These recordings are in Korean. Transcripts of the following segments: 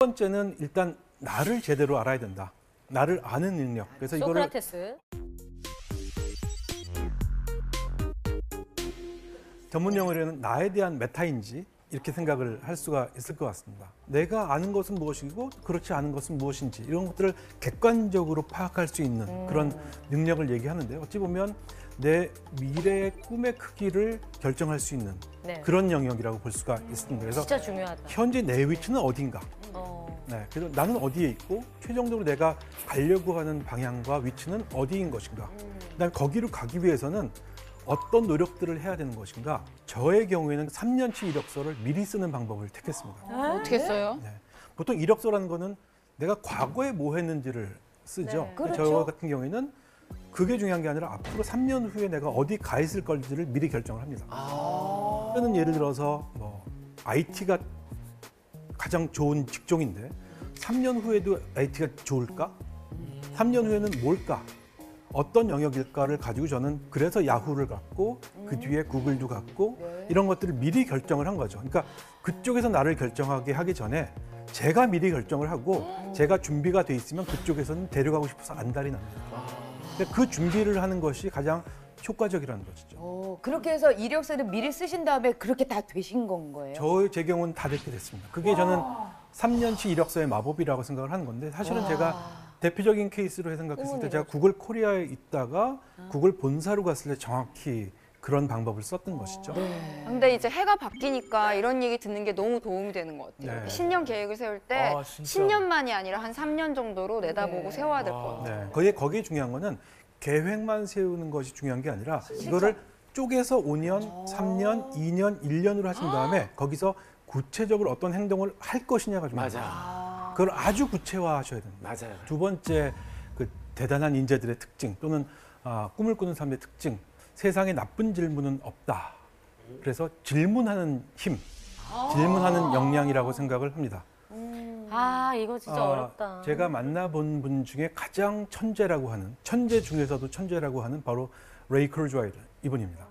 번째는 일단 나를 제대로 알아야 된다. 나를 아는 능력. 그래서 이거를 소크라테스. 전문 용어로는 나에 대한 메타인지 이렇게 생각을 할 수가 있을 것 같습니다. 내가 아는 것은 무엇이고 그렇지 않은 것은 무엇인지 이런 것들을 객관적으로 파악할 수 있는 그런 능력을 얘기하는데 어찌 보면 내 미래의 꿈의 크기를 결정할 수 있는 네. 그런 영역이라고 볼 수가 있습니다. 그래서 진짜 중요하다. 현재 내 위치는 어딘가? 네, 그래서 나는 어디에 있고 최종적으로 내가 가려고 하는 방향과 위치는 어디인 것인가? 그다음에 거기로 가기 위해서는 어떤 노력들을 해야 되는 것인가? 저의 경우에는 3년치 이력서를 미리 쓰는 방법을 택했습니다. 어떻게 써요? 네. 보통 이력서라는 거는 내가 과거에 뭐 했는지를 쓰죠. 네. 근데 저 같은 경우에는 그게 중요한 게 아니라 앞으로 3년 후에 내가 어디 가 있을 건지를 미리 결정을 합니다. 저는 예를 들어서 뭐 IT가 가장 좋은 직종인데 3년 후에도 IT가 좋을까? 3년 후에는 뭘까? 어떤 영역일까를 가지고 저는 그래서 야후를 갖고 그 뒤에 구글도 갖고 이런 것들을 미리 결정을 한 거죠. 그러니까 그쪽에서 나를 결정하게 하기 전에 제가 미리 결정을 하고 제가 준비가 돼 있으면 그쪽에서는 데려가고 싶어서 안달이 납니다. 근데 그 준비를 하는 것이 가장 효과적이라는 것이죠. 그렇게 해서 이력서를 미리 쓰신 다음에 그렇게 다 되신 건 거예요? 제 경우는 다 됐게 됐습니다. 그게 저는 3년치 이력서의 마법이라고 생각을 하는 건데 사실은 제가 대표적인 케이스로 생각했을 때 제가 구글 코리아에 있다가 구글 본사로 갔을 때 정확히 그런 방법을 썼던 것이죠. 근데 이제 해가 바뀌니까 이런 얘기 듣는 게 너무 도움이 되는 것 같아요. 네. 신년 계획을 세울 때 진짜. 10년만이 아니라 한 3년 정도로 내다보고 네. 세워야 될 것 같아요. 네. 거기에 중요한 거는 계획만 세우는 것이 중요한 게 아니라 이거를 쪼개서 5년, 3년, 2년, 1년으로 하신 다음에 거기서 구체적으로 어떤 행동을 할 것이냐가 중요해요. 맞아. 그걸 아주 구체화하셔야 됩니다. 맞아요. 두 번째, 그 대단한 인재들의 특징 또는 꿈을 꾸는 사람의 특징. 세상에 나쁜 질문은 없다. 그래서 질문하는 힘, 질문하는 역량이라고 생각을 합니다. 이거 진짜 어렵다. 제가 만나본 분 중에 가장 천재라고 하는, 천재 중에서도 천재라고 하는 바로 레이 크루즈와일 이분입니다.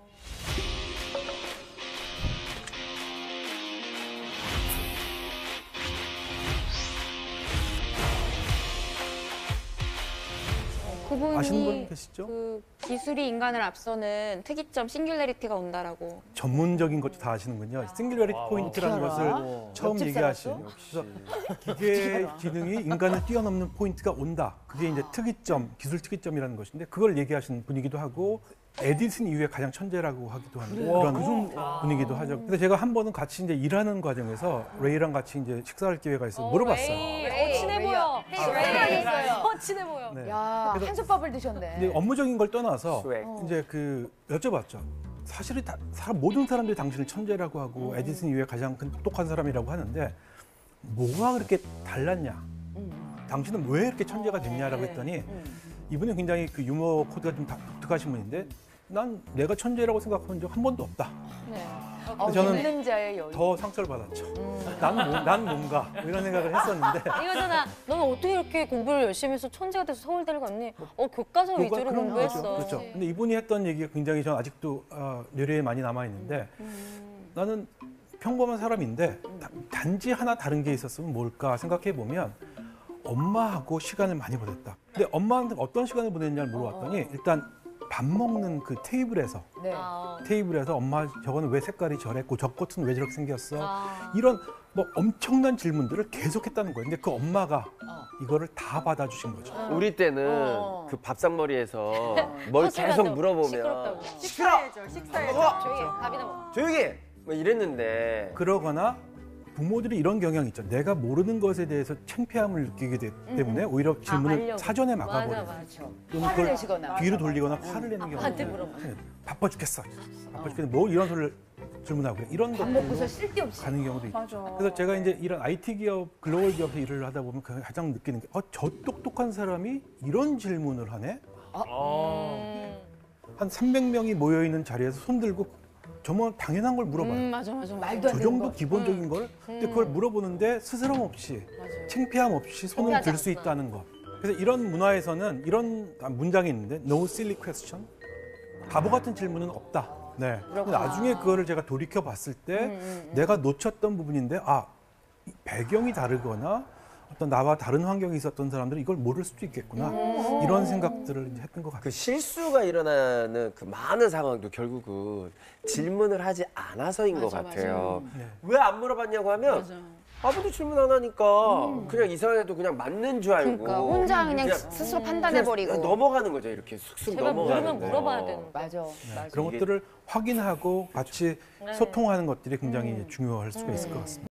그분이 아시는 분 계시죠? 그 기술이 인간을 앞서는 특이점 싱귤레리티가 온다라고. 전문적인 것도 다 아시는군요. 싱귤러리티 포인트라는 것을 처음 옆집 얘기하신. 그래서 기계 기능이 인간을 뛰어넘는 포인트가 온다. 그게 이제 특이점, 기술 특이점이라는 것인데 그걸 얘기하신 분이기도 하고 에디슨 이후에 가장 천재라고 하기도 하는 그런 분이기도 하죠. 근데 제가 한 번은 같이 이제 일하는 과정에서 레이랑 같이 이제 식사할 기회가 있어서 물어봤어요. 레이, 친해 보여. 레이. 친해 보여. 네. 야, 그래서 한솥밥을 드셨네. 이제 업무적인 걸 떠나서 스웩. 이제 그 여쭤봤죠. 사실은 모든 사람들이 당신을 천재라고 하고 에디슨 이후에 가장 똑똑한 사람이라고 하는데 뭐가 그렇게 달랐냐? 당신은 왜 이렇게 천재가 됐냐라고 했더니 이분은 굉장히 그 유머 코드가 좀 독특하신 분인데 난 내가 천재라고 생각한 적 한 번도 없다. 저는 믿는 자의 여유. 더 상처를 받았죠. 난 뭔가 이런 생각을 했었는데 이거잖아. 너는 어떻게 이렇게 공부를 열심히 해서 천재가 돼서 서울대를 갔니? 교과서 위주로 그런 공부했어. 거죠. 그렇죠. 근데 이분이 했던 얘기가 굉장히 전 아직도 뇌리에 많이 남아 있는데 나는 평범한 사람인데 단지 하나 다른 게 있었으면 뭘까 생각해 보면 엄마하고 시간을 많이 보냈다. 근데 엄마한테 어떤 시간을 보냈냐를 물어봤더니 일단 밥 먹는 그 테이블에서 네. 테이블에서 엄마 저거는 왜 색깔이 저랬고 저 꽃은 왜 저렇게 생겼어? 이런 뭐 엄청난 질문들을 계속했다는 거예요. 근데 그 엄마가 이거를 다 받아주신 거죠. 우리 때는 그 밥상머리에서 뭘 계속 물어보면 시끄럽다고. 식사해줘, 식사해줘. 조용히 해. 밥이나 먹어. 조용히 해! 뭐 이랬는데 그러거나 부모들이 이런 경향이 있죠. 내가 모르는 것에 대해서 창피함을 느끼기 때문에 오히려 질문을 알려고. 사전에 맞아, 막아버려요. 맞아. 또는 화를 그걸 내시거나. 뒤로 돌리거나 화를 내는 경우가 나한테 있어요. 물어봐. 네, 바빠 죽겠어. 바빠 죽겠는데 뭐 이런 소리를 질문하고 그래. 이런 밥 먹고서 것들로 쓸데없이. 가는 경우도 있죠. 맞아. 그래서 제가 이제 이런 IT 기업, 글로벌 기업에서 일을 하다 보면 가장 느끼는 게 저 똑똑한 사람이 이런 질문을 하네? 한 300명이 모여있는 자리에서 손 들고 정말 당연한 걸 물어봐요. 맞아. 말도 안 저 되는 정도 거. 기본적인 걸. 근데 그걸 물어보는데 스스럼 없이, 창피함 없이 손을 창피하지 들 수 않구나. 있다는 것. 그래서 이런 문화에서는 이런 문장이 있는데 No silly question. 바보 같은 질문은 없다. 네. 근데 나중에 그거를 제가 돌이켜 봤을 때 내가 놓쳤던 부분인데 배경이 다르거나 어떤 나와 다른 환경에 있었던 사람들은 이걸 모를 수도 있겠구나. 이런 생각들을 이제 했던 것 같아요. 그 실수가 일어나는 그 많은 상황도 결국은 질문을 하지 않아서인 것 같아요. 네. 왜 안 물어봤냐고 하면 아무도 질문 안 하니까 그냥 이상해도 그냥 맞는 줄 알고 그러니까 혼자 그냥 스스로 판단해버리고. 그냥 넘어가는 거죠. 이렇게 쑥쑥 제발 넘어가는 물으면 거. 물어봐야 되는 거. 맞아. 네, 맞아. 그런 이게- 것들을 확인하고 같이 소통하는 것들이 굉장히 중요할 수가 있을 것 같습니다.